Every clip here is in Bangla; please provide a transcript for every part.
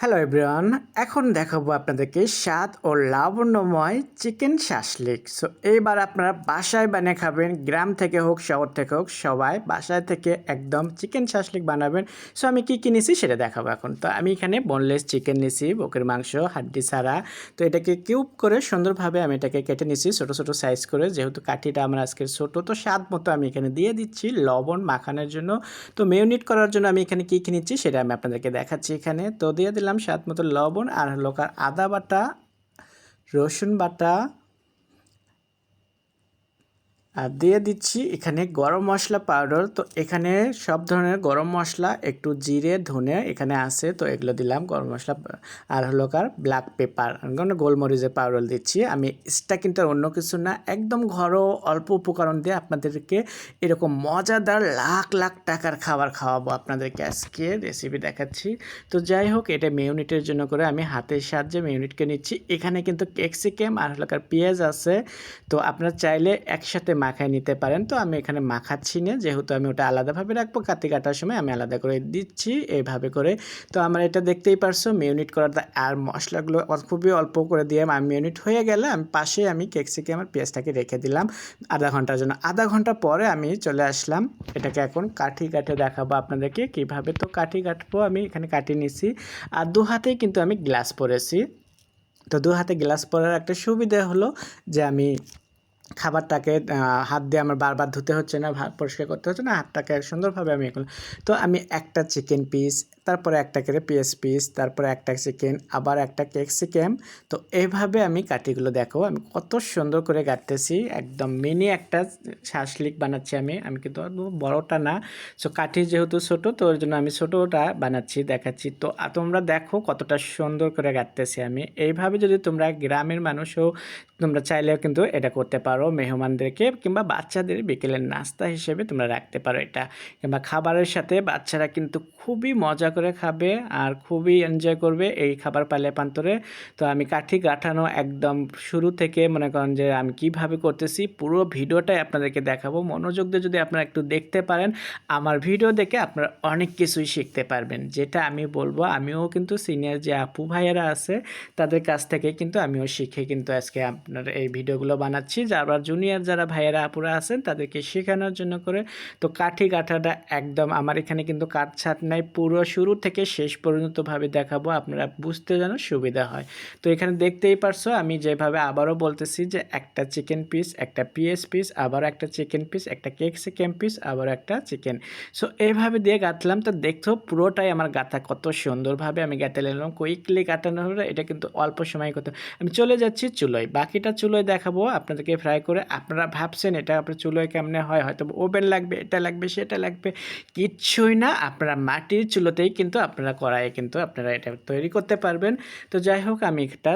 হ্যালো এভরিওয়ান, এখন দেখাবো আপনাদেরকে স্বাদ ও লাবণ্যময় চিকেন শাসলিক। সো এইবার আপনারা বাসায় বানিয়ে খাবেন, গ্রাম থেকে হোক শহর থেকে হোক সবাই বাসায় থেকে একদম চিকেন শাসলিক বানাবেন। সো আমি কী নিছি সেটা দেখাবো এখন। তো আমি এখানে বোনলেস চিকেন নিছি, বকের মাংস হাড্ডি ছাড়া। তো এটাকে কিউব করে সুন্দরভাবে আমি এটাকে কেটে নিছি ছোটো ছোটো সাইজ করে, যেহেতু কাঠিটা আমার আজকে ছোটো। তো স্বাদ মতো আমি এখানে দিয়ে দিচ্ছি লবণ মাখানোর জন্য। তো মেরিনেট করার জন্য আমি এখানে কী নিচ্ছি সেটা আমি আপনাদেরকে দেখাচ্ছি এখানে। তো দিয়ে দিলাম স্বাদ মতো লবণ আর হলো আদা বাটা, রসুন বাটা, আর দিয়ে দিচ্ছি এখানে গরম মশলা পাউডার। তো এখানে সব ধরনের গরম মশলা, একটু জিরে ধনে এখানে আছে, তো এগুলো দিলাম গরম মশলা। আর হলো ব্ল্যাক পেপার, গোলমরিচের পাউডার দিচ্ছি আমি। এটা কিন্তু অন্য কিছু না, একদম ঘরোয়া অল্প উপকরণ দিয়ে আপনাদেরকে এরকম মজাদার লাখ লাখ টাকার খাবার খাওয়াবো আপনাদেরকে আজকে রেসিপি দেখাচ্ছি। তো যাই হোক, এটা মিউনিটের জন্য করে আমি হাতের সাহায্যে মিউনিটকে নিচ্ছি। এখানে কিন্তু ক্যাপসিকাম আর হলো পেঁয়াজ আছে, তো আপনারা চাইলে একসাথে মাখায় নিতে পারেন। তো আমি এখানে মাখাচ্ছি না, যেহেতু আমি ওটা আলাদাভাবে রাখবো, কাটার সময় আমি আলাদা করে দিচ্ছি এইভাবে করে। তো আমার এটা দেখতেই পারছো মিউনিট করার, আর মশলাগুলো খুবই অল্প করে দিয়ে আমি মিউনিট হয়ে গেলে আমি পাশে আমি ক্যাপসিকাম আর পেঁয়াজটাকে রেখে দিলাম আধা ঘন্টার জন্য। আধা ঘন্টা পরে আমি চলে আসলাম, এটাকে এখন কাটে দেখাবো আপনাদেরকে কীভাবে। তো কাটবো, আমি এখানে কাটিয়ে নিছি। আর দু হাতেই কিন্তু আমি গ্লাস পরেছি। তো দু হাতে গ্লাস পরার একটা সুবিধা হলো যে আমি খাবারটাকে হাত দিয়ে আমার বারবার ধুতে হচ্ছে না, পরিষ্কার করতে হচ্ছে না, হাতটাকে সুন্দরভাবে আমি এখন। তো আমি একটা চিকেন পিস, তারপরে একটা করে পেঁয়াজ পিস, তারপরে একটা চিকেন, আবার একটা ক্যাপসিকাম। তো এইভাবে আমি কাটিগুলো দেখো আমি কত সুন্দর করে কাটতেছি, একদম মিনি একটা শাসলিক বানাচ্ছি আমি কিন্তু বড়টা না। সো কাঠি যেহেতু ছোটো, তো ওর জন্য আমি ছোটোটা বানাচ্ছি দেখাচ্ছি। তো তোমরা দেখো কতটা সুন্দর করে কাটতেছি আমি। এইভাবে যদি তোমরা গ্রামের মানুষও তোমরা চাইলেও কিন্তু এটা করতে পারো, মেহমানদেরকে কিংবা বাচ্চাদের বিকেলের নাস্তা হিসেবে তোমরা রাখতে পারো এটা, কিংবা খাবারের সাথে বাচ্চারা কিন্তু খুবই মজা করে খাবে আর খুবই এনজয় করবে এই খাবার পালে পান্তরে। তো আমি কাঠি কাটানো একদম শুরু থেকে মনে করেন যে আমি কিভাবে করতেছি পুরো ভিডিওটাই আপনাদেরকে দেখাবো। মনোযোগ দিয়ে যদি আপনারা একটু দেখতে পারেন, আমার ভিডিও দেখে আপনারা অনেক কিছুই শিখতে পারবেন। যেটা আমি বলবো, আমিও কিন্তু সিনিয়র যে আপু ভাইয়েরা আছে তাদের কাছ থেকে কিন্তু আমিও শিখে কিন্তু আজকে আপনার এই ভিডিওগুলো বানাচ্ছি, আবার জুনিয়র যারা ভাইয়েরা আপুরা আছেন তাদেরকে শেখানোর জন্য করে। তো কাঠি কাটাটা একদম আমার এখানে কিন্তু কাটছাট নাই, পুরো শুরু থেকে শেষ পর্যন্তভাবে দেখাবো, আপনারা বুঝতে যেন সুবিধা হয়। তো এখানে দেখতেই পারছো আমি যেভাবে আবারও বলতেছি যে একটা চিকেন পিস, একটা পিএস পিস, আবার একটা চিকেন পিস, একটা ক্যাপসিকাম পিস, আবার একটা চিকেন। সো এইভাবে দিয়ে গাঁথলাম। তো দেখছো পুরোটাই আমার গাঁথা কত সুন্দরভাবে আমি গেঁথে নিলাম, কুইকলি কাটানো হলো। এটা কিন্তু অল্প সময় করতে। আমি চলে যাচ্ছি চুলোয়, বাকিটা চুলোয় দেখাবো আপনাদেরকে ফ্রাই করে। আপনারা ভাবছেন এটা আপনার চুলোয় কেমনে হয়, হয়তো ওভেন লাগবে, এটা লাগবে, সেটা লাগবে, কিচ্ছুই না। আপনারা মাটির চুলোতেই কিন্তু আপনারা কড়াইয়ে কিন্তু আপনারা এটা তৈরি করতে পারবেন। তো যাই হোক, আমি একটা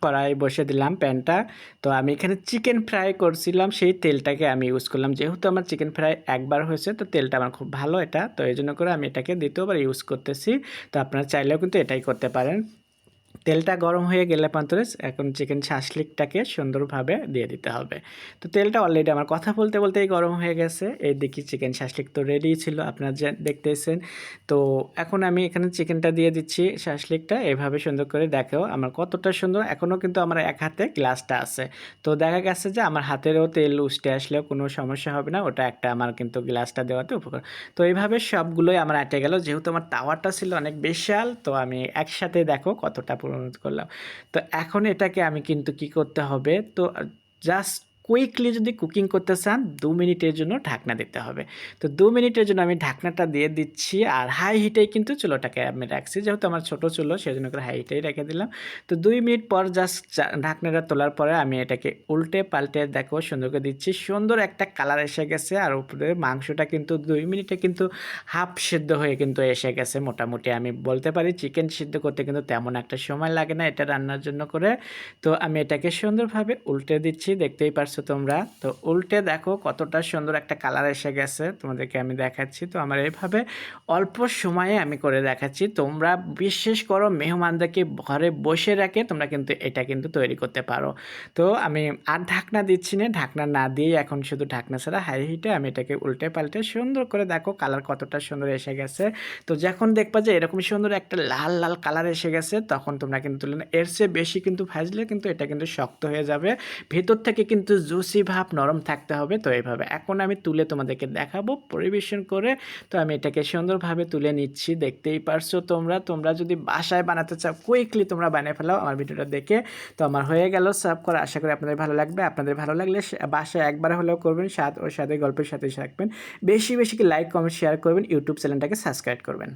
কড়াই বসে দিলাম প্যানটা। তো আমি এখানে চিকেন ফ্রাই করছিলাম, সেই তেলটাকে আমি ইউজ করলাম, যেহেতু আমার চিকেন ফ্রাই একবার হয়েছে তো তেলটা আমার খুব ভালো এটা, তো এই জন্য করে আমি এটাকে দ্বিতীয়বার ইউজ করতেছি। তো আপনারা চাইলেও কিন্তু এটাই করতে পারেন। তেলটা গরম হয়ে গেলে পান্তরে এখন চিকেন শাসলিকটাকে সুন্দরভাবে দিয়ে দিতে হবে। তো তেলটা অলরেডি আমার কথা বলতে বলতেই গরম হয়ে গেছে। এই দেখি চিকেন শাসলিক তো রেডি ছিল, আপনারা দেখতেছেন। তো এখন আমি এখানে চিকেনটা দিয়ে দিচ্ছি, শাসলিকটা এভাবে সুন্দর করে দেখো আমার কতটা সুন্দর। এখনও কিন্তু আমার এক হাতে গ্লাসটা আছে, তো দেখা গেছে যে আমার হাতেরও তেল উঠে আসলেও কোনো সমস্যা হবে না, ওটা একটা আমার কিন্তু গ্লাসটা দেওয়াতে উপকার। তো এইভাবে সবগুলোই আমার আটে গেল, যেহেতু আমার তাওয়াটা ছিল অনেক বিশাল, তো আমি একসাথে দেখো কতটা পূরণ করলাম। তো এখন এটাকে আমি কিন্তু কি করতে হবে, তো জাস্ট কুইকলি যদি কুকিং করতে চান 2 মিনিটের জন্য ঢাকনা দিতে হবে। তো 2 মিনিটের জন্য আমি ঢাকনাটা দিয়ে দিচ্ছি, আর হাই হিটেই কিন্তু চুলোটাকে আমি রাখছি, যেহেতু আমার ছোটো চুলো সেজন্য করে হাই হিটেই রেখে দিলাম। তো 2 মিনিট পর জাস্ট ঢাকনাটা তোলার পরে আমি এটাকে উল্টে পাল্টে দেখো সুন্দর করে দিচ্ছি, সুন্দর একটা কালার এসে গেছে। আর উপরে মাংসটা কিন্তু 2 মিনিটে কিন্তু হাফ সিদ্ধ হয়ে কিন্তু এসে গেছে মোটামুটি। আমি বলতে পারি চিকেন সিদ্ধ করতে কিন্তু তেমন একটা সময় লাগে না এটা রান্নার জন্য করে। তো আমি এটাকে সুন্দরভাবে উল্টে দিচ্ছি, দেখতেই পারছো পারছো তোমরা। তো উল্টে দেখো কতটা সুন্দর একটা কালার এসে গেছে, তোমাদেরকে আমি দেখাচ্ছি। তো আমার এইভাবে অল্প সময়ে আমি করে দেখাচ্ছি। তোমরা বিশ্বাস করো, মেহমানদেরকে ঘরে বসে রেখে তোমরা কিন্তু এটা কিন্তু তৈরি করতে পারো। তো আমি আর ঢাকনা দিচ্ছি না, ঢাকনা না দিয়েই এখন শুধু ঢাকনা ছাড়া হাই হিটে আমি এটাকে উল্টে পাল্টে সুন্দর করে দেখো কালার কতটা সুন্দর এসে গেছে। তো যখন দেখবা যে এরকম সুন্দর একটা লাল লাল কালার এসে গেছে, তখন তোমরা কিন্তু তুলে না। এর চেয়ে বেশি কিন্তু ভাজলে কিন্তু এটা কিন্তু শক্ত হয়ে যাবে, ভেতর থেকে কিন্তু জুসি ভাব নরম থাকতে হবে। তো এইভাবে এখন আমি তুলে তোমাদেরকে দেখাবো পরিবেশন করে। তো আমি এটাকে সুন্দরভাবে তুলে নিচ্ছি, দেখতেই পারছো তোমরা। তোমরা যদি বাসায় বানাতে চাও কুইকলি তোমরা বানিয়ে ফেলাও আমার ভিডিওটা দেখে। তো আমার হয়ে গেল সার্ভ করা, আশা করি আপনাদের ভালো লাগবে। আপনাদের ভালো লাগলে বাসায় একবার হলেও করবেন, স্বাদ ও স্বাদের গল্পের সাথে থাকবেন। বেশি বেশি কি লাইক কমেন্ট শেয়ার করবেন, ইউটিউব চ্যানেলটাকে সাবস্ক্রাইব করবেন।